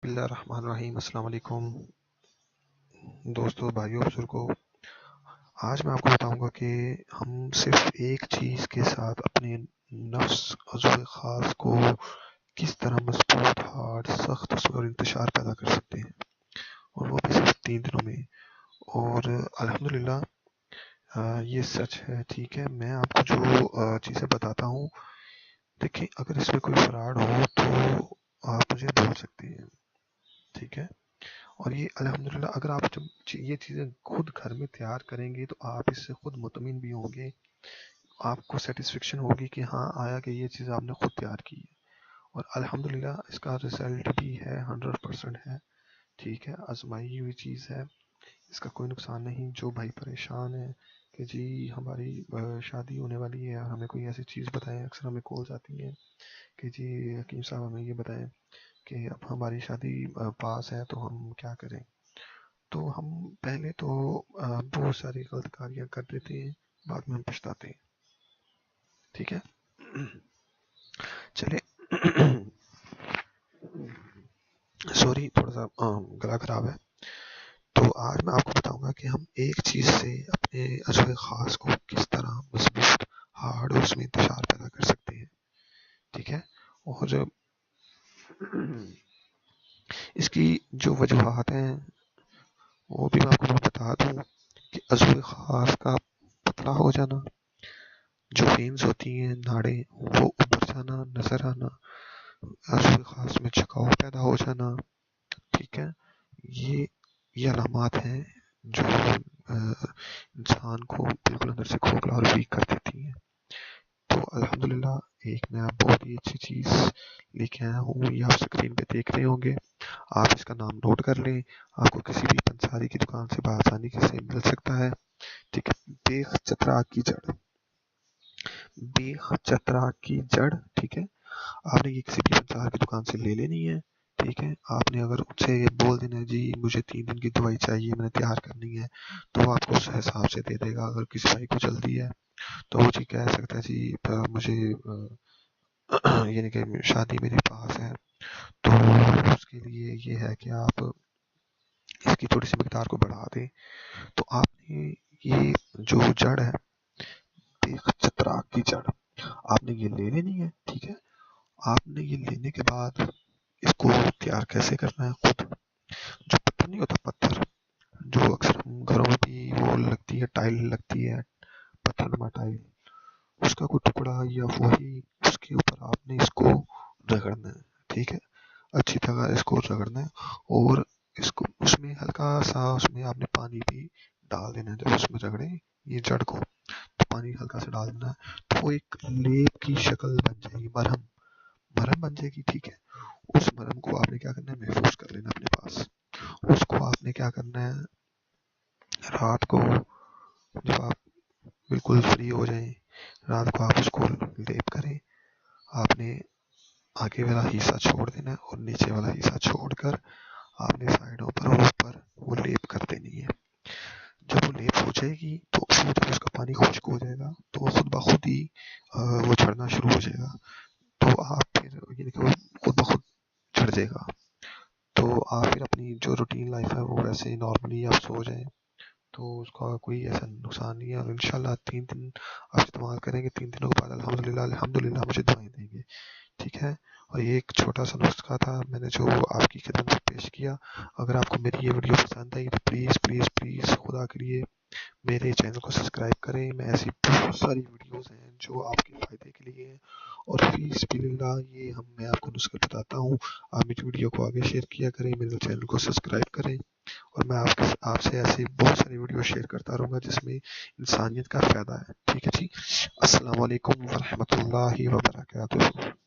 بسم اللہ الرحمن الرحیم۔ السلام علیکم دوستو، بھائیوں، بزرگوں۔ آج میں آپ کو بتاؤں گا کہ ہم صرف ایک چیز کے ساتھ اپنے نفس عضو خاص کو کس طرح مضبوط، ہارڈ، سخت اور انتشار پیدا کر سکتے ہیں، اور وہ بھی صرف 3 دنوں میں۔ اور الحمدللہ یہ سچ ہے، ٹھیک ہے۔ میں آپ کو جو چیزیں بتاتا ہوں، دیکھیں اگر اس میں کوئی فراڈ ہو تو آپ مجھے بول سکتے ہیں، ٹھیک ہے۔ اور یہ الحمدللہ اگر آپ جب یہ چیزیں خود گھر میں تیار کریں گے تو آپ اس سے خود مطمئن بھی ہوں گے، آپ کو سیٹسفیکشن ہوگی کہ ہاں آیا کہ یہ چیز آپ نے خود تیار کی ہے، اور الحمدللہ اس کا رزلٹ بھی ہے 100% ہے، ٹھیک ہے۔ آزمائی ہوئی چیز ہے، اس کا کوئی نقصان نہیں۔ جو بھائی پریشان ہے کہ جی ہماری شادی ہونے والی ہے اور ہمیں کوئی ایسی چیز بتائیں، اکثر ہمیں کالز آتی ہیں کہ جی حکیم صاحب ہمیں یہ بتائیں کہ اب ہماری شادی پاس ہے تو ہم کیا کریں۔ تو ہم پہلے تو بہت ساری غلط کاریاں کر دیتے ہیں، بعد میں ہم پچھتاتے ہیں، ٹھیک ہے۔ چلے سوری، تھوڑا سا گلا خراب ہے۔ تو آج میں آپ کو بتاؤں گا کہ ہم ایک چیز سے اپنے عضو خاص کو کس طرح مضبوط، ہارڈ اور اس میں انتشار پیدا کر سکتے ہیں، ٹھیک ہے۔ اور اس کی جو وجوہات ہیں وہ بھی میں آپ کو بتا دوں کہ عضو خاص کا پتلا ہو جانا، جو وینز ہوتی ہیں، ناڑیں، وہ ابھر جانا، نظر آنا، عضو خاص میں جھکاؤ پیدا ہو جانا، ٹھیک ہے۔ یہ علامات ہیں جو انسان کو بالکل اندر سے کھوکھلا اور ویک کر دیتی ہیں۔ تو الحمدللہ ایک میں بہت ہی اچھی چیز لے کے آیا ہوں، یہ آپ اسکرین پہ دیکھ رہے ہوں گے، آپ اس کا نام نوٹ کر لیں، آپ کو کسی بھی پنساری کی دکان سے بآسانی سے مل سکتا ہے، ٹھیک ہے۔ بیخ چترا کی جڑ، بیخ چترا کی جڑ، ٹھیک ہے۔ آپ نے یہ کسی بھی پنسار کی دکان سے لے لینی ہے، ٹھیک ہے۔ آپ نے اگر ان سے بول دینا ہے جی مجھے 3 دن کی دوائی چاہیے، میں نے تیار کرنی ہے، تو وہ آپ کو اس حساب سے دے دے گا۔ اگر کسی بھائی کو جلدی ہے تو وہ جی کہہ سکتا ہے جی مجھے یعنی کہ شادی میرے پاس ہے، تو اس کے لیے یہ ہے کہ آپ اس کی تھوڑی سی مقدار کو بڑھا دیں۔ تو آپ نے یہ جو جڑ ہے، بیخ چترا کی جڑ، آپ نے یہ لے لینی ہے، ٹھیک ہے۔ آپ نے یہ لینے کے بعد اس کو تیار کیسے کرنا ہے، خود جو پتھر نہیں ہوتا، پتھر جو اکثر گھروں میں بھی وہ لگتی ہے، ٹائل لگتی ہے، پتھر نما ٹائل، اس کا کوئی ٹکڑا یا وہی اس کے اوپر آپ نے اس کو رگڑنا ہے، ٹھیک ہے۔ اچھی طرح اس کو رگڑنا ہے، اور اس میں ہلکا سا اس میں آپ نے پانی بھی ڈال دینا ہے۔ جب اس میں رگڑے یہ جڑ کو تو پانی ہلکا سا ڈال دینا ہے، تو وہ ایک لیپ کی شکل بن جائے گی، مرہم بن جائے گی، ٹھیک ہے۔ اس مرہم کو آپ نے کیا کرنا ہے، محفوظ کر لینا اپنے پاس۔ اس کو آپ نے کیا کرنا ہے، رات کو جب آپ بالکل فری ہو جائیں، رات کو آپ اس کو لیپ کریں۔ آپ نے آگے والا حصہ چھوڑ دینا ہے اور نیچے والا حصہ چھوڑ کر آپ نے سائڈوں پر اور اوپر وہ لیپ کر دینی ہے۔ جب وہ لیپ ہو جائے گی تو جب اس کا پانی خشک ہو جائے گا تو خود بخود ہی وہ جھڑنا شروع ہو جائے گا، تو آپ پھر یعنی کہ وہ خود بخود جھڑ جائے گا، تو آپ پھر اپنی جو روٹین لائف ہے وہ ویسے ہی نارملی آپ سو جائیں، تو اس کا کوئی ایسا نقصان نہیں ہے۔ اور انشاءاللہ 3 دن آپ استعمال کریں گے، 3 دنوں کے بعد الحمدللہ مجھے دعائیں دیں گے، ٹھیک ہے۔ اور یہ ایک چھوٹا سا نسخہ تھا میں نے جو آپ کی خدمت میں پیش کیا۔ اگر آپ کو میری یہ ویڈیو پسند آئی تو پلیز پلیز پلیز خدا کے لیے میرے چینل کو سبسکرائب کریں۔ میں ایسی بہت ساری ویڈیوز ہیں جو آپ کے فائدے کے لیے ہیں، اور فی سبیل اللہ یہ میں آپ کو نسخہ بتاتا ہوں۔ آپ میری ویڈیو کو آگے شیئر کیا کریں، میرے چینل کو سبسکرائب کریں، اور میں آپ سے ایسی بہت ساری ویڈیو شیئر کرتا رہوں گا جس میں انسانیت کا فائدہ ہے، ٹھیک ہے جی۔ السلام علیکم ورحمۃ اللہ وبرکاتہ۔